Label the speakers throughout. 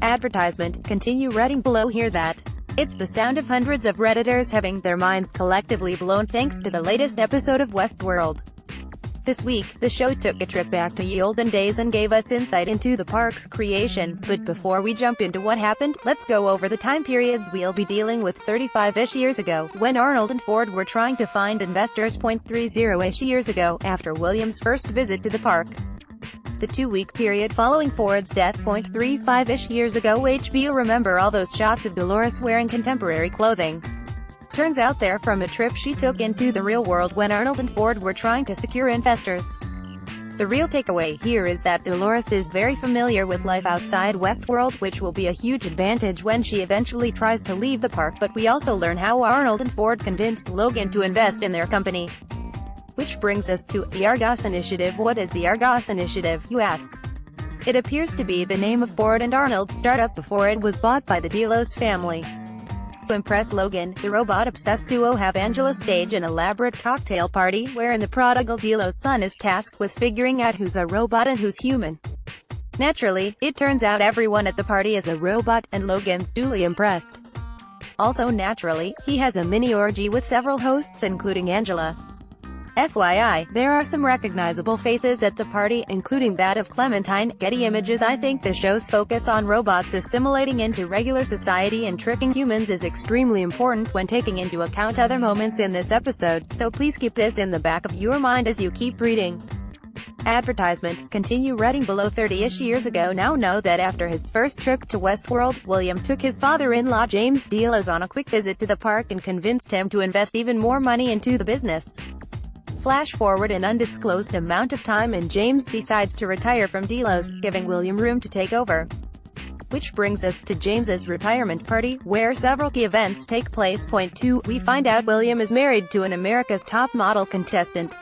Speaker 1: Advertisement. Continue reading below. Hear that? It's the sound of hundreds of Redditors having their minds collectively blown thanks to the latest episode of Westworld. This week, the show took a trip back to ye olden days and gave us insight into the park's creation. But before we jump into what happened, let's go over the time periods we'll be dealing with. 35-ish years ago, when Arnold and Ford were trying to find investors. 30-ish years ago, after William's first visit to the park. The 2-week period following Ford's death. 35-ish years ago, HBO. Remember all those shots of Dolores wearing contemporary clothing? Turns out they're from a trip she took into the real world when Arnold and Ford were trying to secure investors. The real takeaway here is that Dolores is very familiar with life outside Westworld, which will be a huge advantage when she eventually tries to leave the park. But we also learn how Arnold and Ford convinced Logan to invest in their company. Which brings us to the Argos Initiative. What is the Argos Initiative, you ask? It appears to be the name of Ford and Arnold's startup before it was bought by the Delos family. To impress Logan, the robot-obsessed duo have Angela stage an elaborate cocktail party, wherein the prodigal Delos son is tasked with figuring out who's a robot and who's human. Naturally, it turns out everyone at the party is a robot, and Logan's duly impressed. Also naturally, he has a mini orgy with several hosts including Angela. FYI, there are some recognizable faces at the party, including that of Clementine. Getty Images. I think the show's focus on robots assimilating into regular society and tricking humans is extremely important when taking into account other moments in this episode, so please keep this in the back of your mind as you keep reading. Advertisement. Continue reading below. 30-ish years ago now know that after his first trip to Westworld, William took his father-in-law James Delos on a quick visit to the park and convinced him to invest even more money into the business. Flash forward an undisclosed amount of time and James decides to retire from Delos, giving William room to take over. Which brings us to James's retirement party, where several key events take place. 2. We find out William is married to an America's Top Model contestant.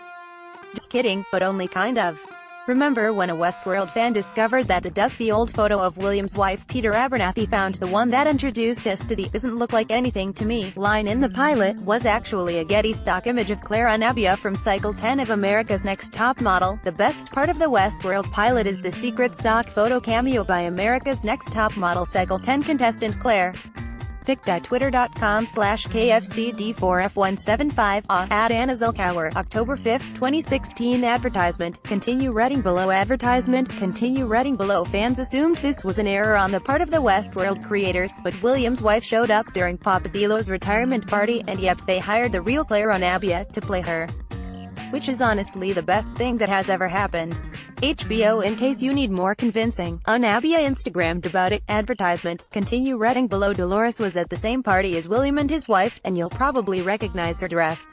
Speaker 1: Just kidding, but only kind of. Remember when a Westworld fan discovered that the dusty old photo of William's wife Peter Abernathy found the one that introduced us to the "doesn't look like anything to me" line in the pilot was actually a Getty stock image of Claire Anabia from Cycle 10 of America's Next Top Model. The best part of the Westworld pilot is the secret stock photo cameo by America's Next Top Model Cycle 10 contestant Claire. pic.twitter.com/KFCD4F175 at Anna Zilkauer, October 5, 2016. Advertisement. Continue reading below. Advertisement. Continue reading below. Fans assumed this was an error on the part of the Westworld creators, but William's wife showed up during Papa Delos' retirement party, and yep, they hired the real Claire Anabia to play her. Which is honestly the best thing that has ever happened. HBO. In case you need more convincing, Anabia Instagrammed about it. Advertisement. Continue reading below. Dolores was at the same party as William and his wife, and you'll probably recognize her dress.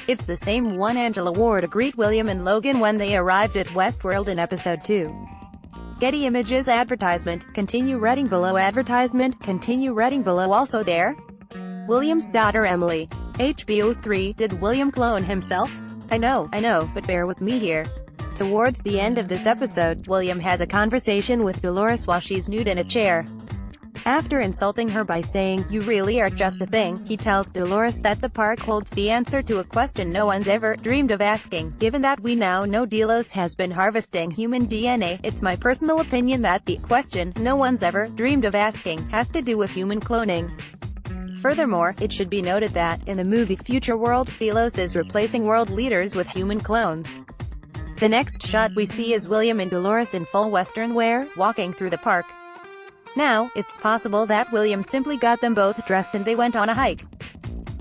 Speaker 1: It's the same one Angela wore to greet William and Logan when they arrived at Westworld in episode 2. Getty Images. Advertisement. Continue reading below. Advertisement. Continue reading below. Also there, William's daughter Emily. HBO. 3. Did William clone himself? I know, but bear with me here. Towards the end of this episode, William has a conversation with Dolores while she's nude in a chair. After insulting her by saying, "You really are just a thing," he tells Dolores that the park holds the answer to a question no one's ever dreamed of asking. Given that we now know Delos has been harvesting human DNA, it's my personal opinion that the question no one's ever dreamed of asking has to do with human cloning. Furthermore, it should be noted that, in the movie Future World, Delos is replacing world leaders with human clones. The next shot we see is William and Dolores in full Western wear, walking through the park. Now, it's possible that William simply got them both dressed and they went on a hike.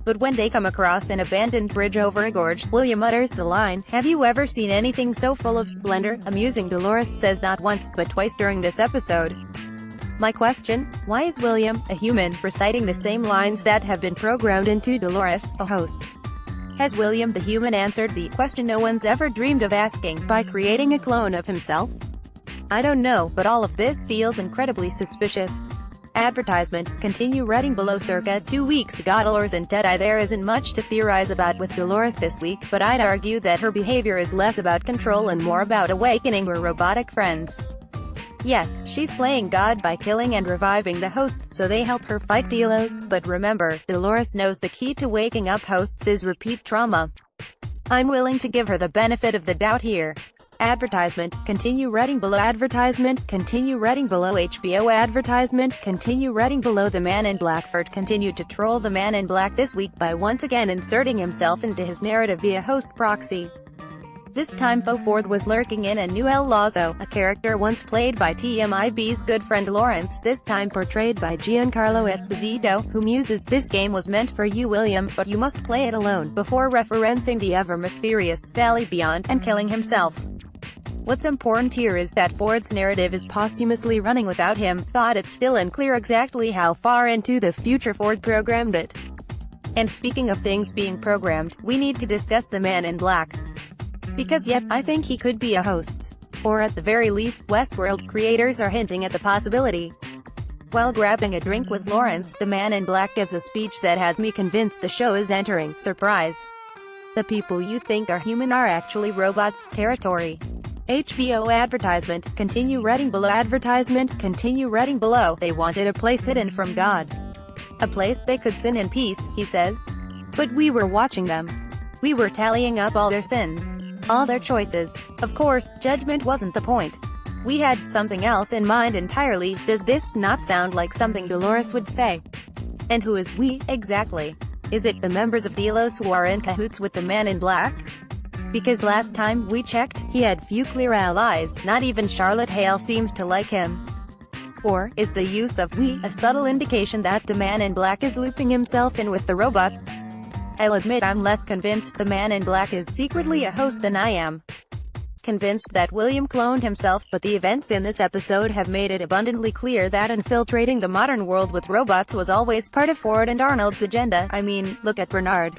Speaker 1: But when they come across an abandoned bridge over a gorge, William utters the line, "Have you ever seen anything so full of splendor?" Amusing Dolores says not once, but twice during this episode. My question: why is William, a human, reciting the same lines that have been programmed into Dolores, a host? Has William the human answered the question no one's ever dreamed of asking, by creating a clone of himself? I don't know, but all of this feels incredibly suspicious. Advertisement. Continue reading below. Circa 2 weeks ago, Dolores and Deadeye. There isn't much to theorize about with Dolores this week, but I'd argue that her behavior is less about control and more about awakening her robotic friends. Yes, she's playing God by killing and reviving the hosts so they help her fight Delos, but remember, Dolores knows the key to waking up hosts is repeat trauma. I'm willing to give her the benefit of the doubt here. Advertisement, continue reading below. Advertisement, continue reading below. HBO advertisement, continue reading below. The Man in Black Ford continued to troll the Man in Black this week by once again inserting himself into his narrative via host proxy. This time Ford was lurking in a new El Lazo, a character once played by TMIB's good friend Lawrence, this time portrayed by Giancarlo Esposito, who muses, "This game was meant for you, William, but you must play it alone," before referencing the ever-mysterious Valley Beyond, and killing himself. What's important here is that Ford's narrative is posthumously running without him, thought it's still unclear exactly how far into the future Ford programmed it. And speaking of things being programmed, we need to discuss the Man in Black. Because yep, I think he could be a host. Or at the very least, Westworld creators are hinting at the possibility. While grabbing a drink with Lawrence, the Man in Black gives a speech that has me convinced the show is entering, surprise, the people you think are human are actually robots territory. HBO advertisement, continue reading below. Advertisement, continue reading below. They wanted a place hidden from God. A place they could sin in peace, he says. But we were watching them. We were tallying up all their sins. All their choices. Of course, judgment wasn't the point. We had something else in mind entirely. Does this not sound like something Dolores would say? And who is we, exactly? Is it the members of Delos who are in cahoots with the Man in Black? Because last time we checked, he had few clear allies, not even Charlotte Hale seems to like him. Or, is the use of we a subtle indication that the Man in Black is looping himself in with the robots? I'll admit I'm less convinced the Man in Black is secretly a host than I am convinced that William cloned himself, but the events in this episode have made it abundantly clear that infiltrating the modern world with robots was always part of Ford and Arnold's agenda. I mean, look at Bernard.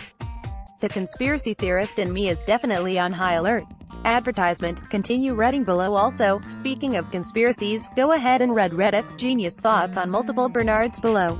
Speaker 1: The conspiracy theorist in me is definitely on high alert. Advertisement, continue reading below. Also, speaking of conspiracies, go ahead and read Reddit's genius thoughts on multiple Bernards below.